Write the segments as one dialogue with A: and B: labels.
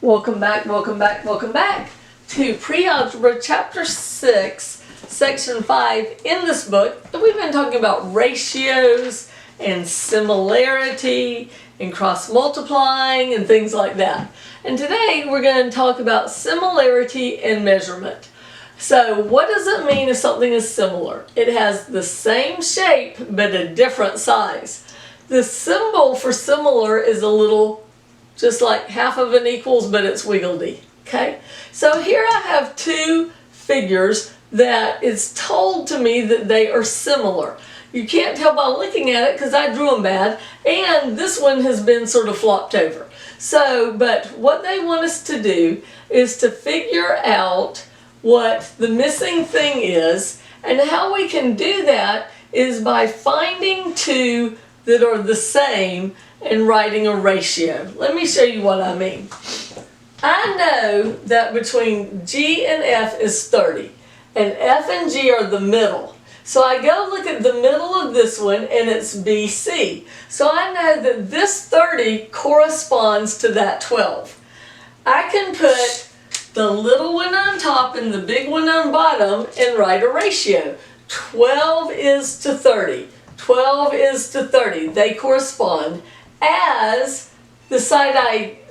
A: Welcome back to Pre-Algebra Chapter 6, Section 5 in this book. And we've been talking about ratios and similarity and cross-multiplying and things like that. And today we're going to talk about similarity and measurement. So what does it mean if something is similar? It has the same shape but a different size. The symbol for similar is a little just like half of an equals, but it's wiggledy. Okay? So here I have two figures that it's told to me that they are similar. You can't tell by looking at it because I drew them bad, and this one has been sort of flopped over. So, but what they want us to do is to figure out what the missing thing is, and how we can do that is by finding two that are the same and writing a ratio. Let me show you what I mean. I know that between G and F is 30, and F and G are the middle. So I go look at the middle of this one, and it's BC. So I know that this 30 corresponds to that 12. I can put the little one on top and the big one on bottom and write a ratio. 12 is to 30. 12 is to 30. They correspond. As the side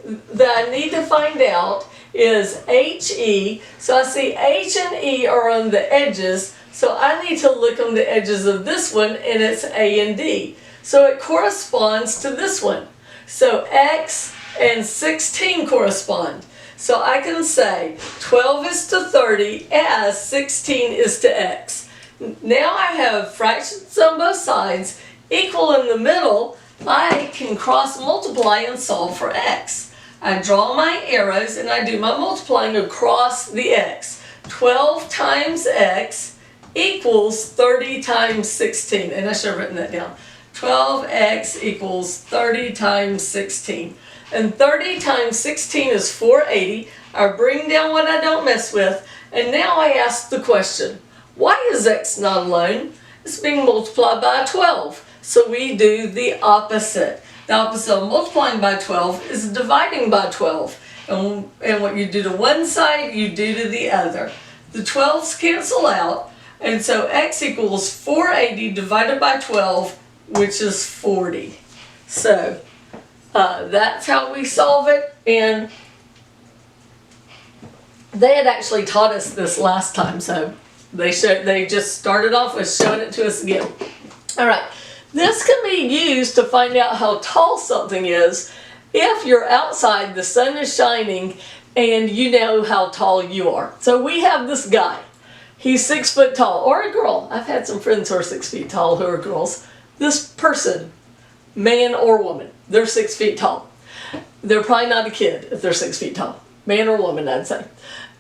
A: that I need to find out is HE. So I see H and E are on the edges. So I need to look on the edges of this one, and it's A and D. So it corresponds to this one. So X and 16 correspond. So I can say 12 is to 30 as 16 is to X. Now I have fractions on both sides, equal in the middle. I can cross multiply and solve for X. I draw my arrows and I do my multiplying across the X. 12 times X equals 30 times 16. And I should have written that down. 12X equals 30 times 16. And 30 times 16 is 480. I bring down what I don't mess with. And now I ask the question, why is X not alone? It's being multiplied by 12. So we do the opposite. The opposite of multiplying by 12 is dividing by 12. And what you do to one side, you do to the other. The 12s cancel out. And so X equals 480 divided by 12, which is 40. So that's how we solve it. And they had actually taught us this last time. So they just started off with showing it to us again. All right. This can be used to find out how tall something is if you're outside, the sun is shining, and you know how tall you are. So we have this guy. He's 6 foot tall, or a girl. I've had some friends who are 6 feet tall who are girls. This person, man or woman, they're 6 feet tall. They're probably not a kid if they're 6 feet tall. Man or woman, I'd say.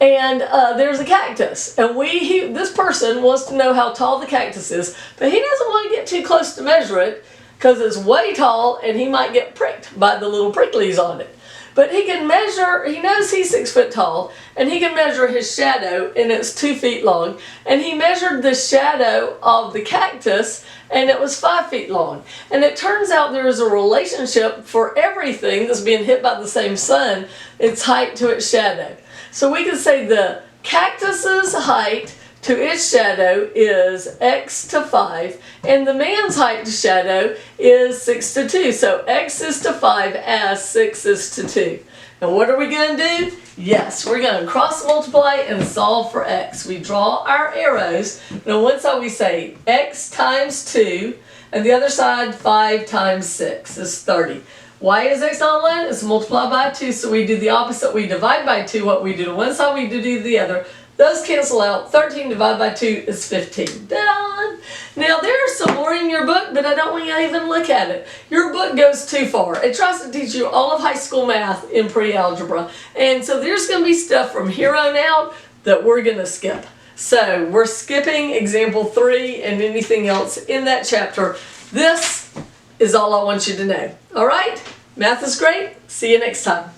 A: And there's a cactus, and this person wants to know how tall the cactus is, but he doesn't want to get too close to measure it because it's way tall and he might get pricked by the little pricklies on it. But he can measure, he knows he's 6 foot tall, and he can measure his shadow, and it's 2 feet long. And he measured the shadow of the cactus, and it was 5 feet long. And it turns out there is a relationship for everything that's being hit by the same sun, its height to its shadow. So we can say the cactus's height to its shadow is X to 5, and the man's height to shadow is 6 to 2. So X is to 5 as 6 is to 2. And what are we going to do? Yes, we're going to cross multiply and solve for X. We draw our arrows, and on one side we say X times 2, and the other side 5 times 6 is 30. Why is X not alone? It's multiplied by 2, so we do the opposite. We divide by 2. What we do to one side, we do to the other. Those cancel out. 13 divided by 2 is 15. Done! Now, there's some more in your book, but I don't want you to even look at it. Your book goes too far. It tries to teach you all of high school math in pre-algebra. And so there's going to be stuff from here on out that we're going to skip. So we're skipping example 3 and anything else in that chapter. This is all I want you to know. All right? Math is great. See you next time.